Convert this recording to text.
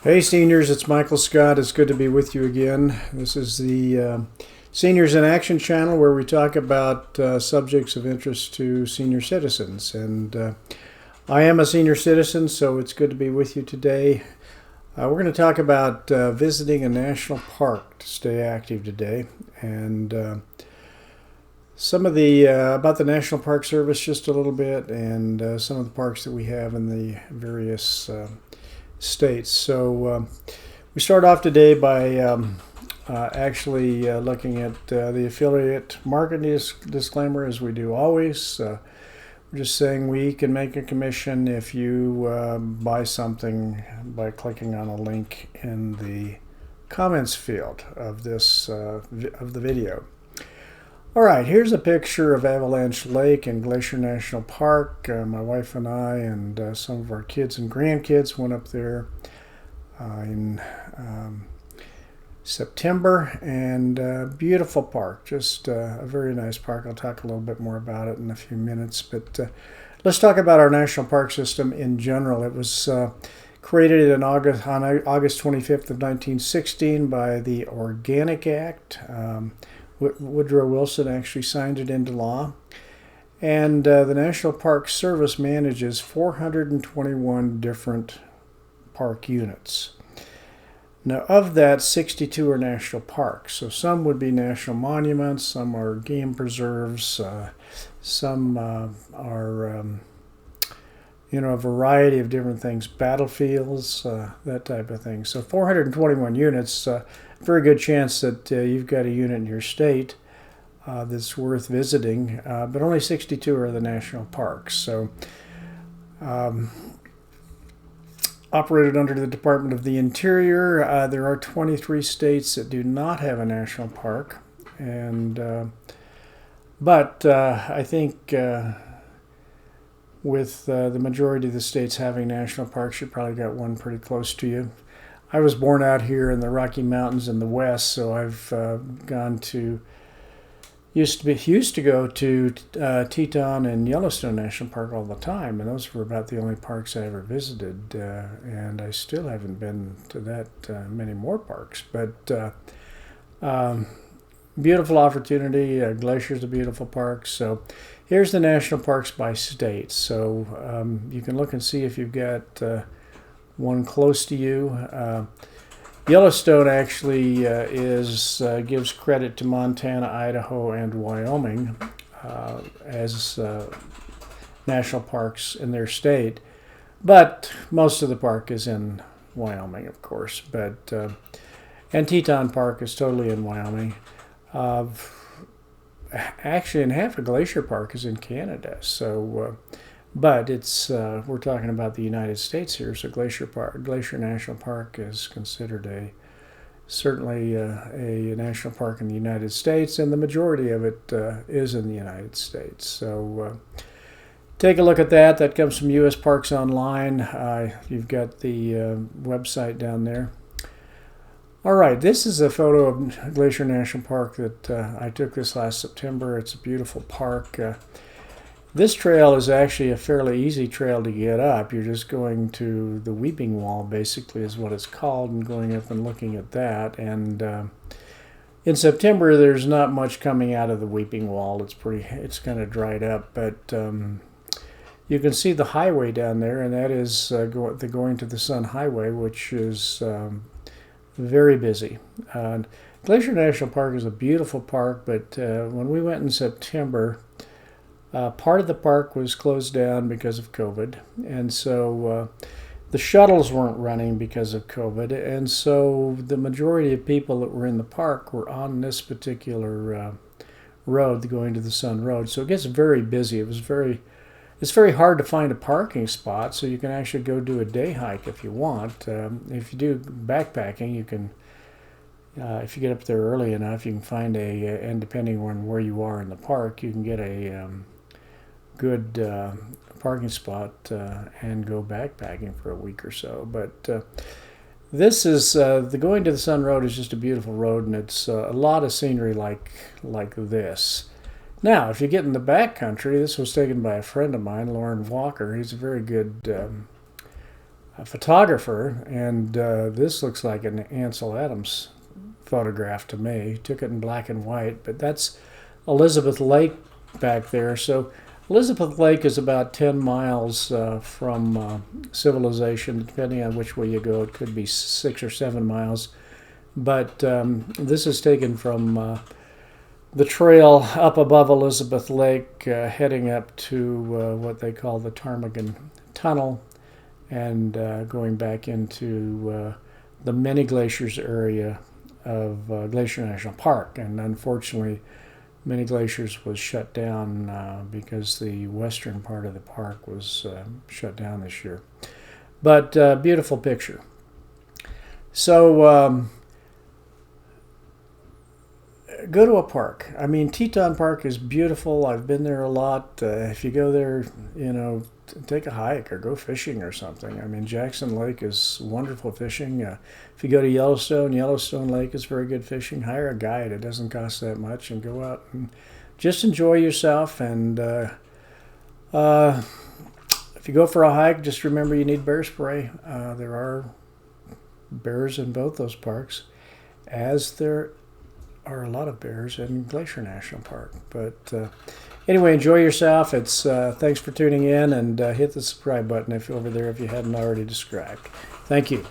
Hey seniors, it's Michael Scott. It's good to be with you again. This is the Seniors in Action channel where we talk about subjects of interest to senior citizens. And I am a senior citizen, so it's good to be with you today. We're going to talk about visiting a national park to stay active today, and some of the about the National Park Service just a little bit, and some of the parks that we have in the various states. So we start off today by actually looking at the affiliate marketing disclaimer, as we do always. We're just saying we can make a commission if you buy something by clicking on a link in the comments field of this of the video. All right, here's a picture of Avalanche Lake in Glacier National Park. My wife and I and some of our kids and grandkids went up there in September, and beautiful park, just a very nice park. I'll talk a little bit more about it in a few minutes, but let's talk about our national park system in general. It was created on August 25th of 1916 by the Organic Act. Woodrow Wilson actually signed it into law, and the National Park Service manages 421 different park units. Now, of that, 62 are national parks. So some would be national monuments, some are game preserves, some are a variety of different things, battlefields, that type of thing. So 421 units. Very good chance that you've got a unit in your state that's worth visiting, but only 62 are the national parks. So operated under the Department of the Interior, there are 23 states that do not have a national park, and but I think with the majority of the states having national parks, you probably got one pretty close to you. I was born out here in the Rocky Mountains in the West, so I've used to go to Teton and Yellowstone National Park all the time, and those were about the only parks I ever visited, and I still haven't been to that many more parks. But beautiful opportunity. Glacier is a beautiful park. So here's the national parks by state. So you can look and see if you've got one close to you. Yellowstone actually gives credit to Montana, Idaho, and Wyoming as national parks in their state, but most of the park is in Wyoming, of course. But and Teton Park is totally in Wyoming. Actually, and half of Glacier Park is in Canada. So. But it's we're talking about the United States here, so Glacier National Park is considered certainly a national park in the United States, and the majority of it is in the United States. So take a look at that. That comes from U.S. Parks Online. You've got the website down there. All right, this is a photo of Glacier National Park that I took this last September. It's a beautiful park. This trail is actually a fairly easy trail to get up. You're just going to the Weeping Wall, basically, is what it's called, and going up and looking at that. And in September, there's not much coming out of the Weeping Wall. It's kind of dried up, but you can see the highway down there, and that is the Going to the Sun Highway, which is very busy. Glacier National Park is a beautiful park, but when we went in September, part of the park was closed down because of COVID, and so the shuttles weren't running because of COVID, and so the majority of people that were in the park were on this particular road, the Going to the Sun Road. So it gets very busy. It's very hard to find a parking spot, so you can actually go do a day hike if you want. If you do backpacking, you can. If you get up there early enough, you can find and depending on where you are in the park, you can get a good parking spot and go backpacking for a week or so. But this is the Going to the Sun Road is just a beautiful road, and it's a lot of scenery like this. Now, if you get in the back country, this was taken by a friend of mine, Lauren Walker. He's a very good photographer, and this looks like an Ansel Adams photograph to me. He took it in black and white, but that's Elizabeth Lake back there. So Elizabeth Lake is about 10 miles from civilization. Depending on which way you go, it could be 6 or 7 miles. But this is taken from the trail up above Elizabeth Lake, heading up to what they call the Ptarmigan Tunnel, and going back into the many glaciers area of Glacier National Park. And unfortunately, Many Glaciers was shut down because the western part of the park was shut down this year. But beautiful picture. So go to a park. I mean, Teton Park is beautiful. I've been there a lot. If you go there, you know, take a hike or go fishing or something. I mean, Jackson Lake is wonderful fishing. If you go to Yellowstone Lake is very good fishing. Hire a guide. It doesn't cost that much, and go out and just enjoy yourself. And if you go for a hike, just remember you need bear spray. There are bears in both those parks, as there are a lot of bears in Glacier National Park. But anyway, enjoy yourself. It's thanks for tuning in, and hit the subscribe button over there if you hadn't already subscribed. Thank you.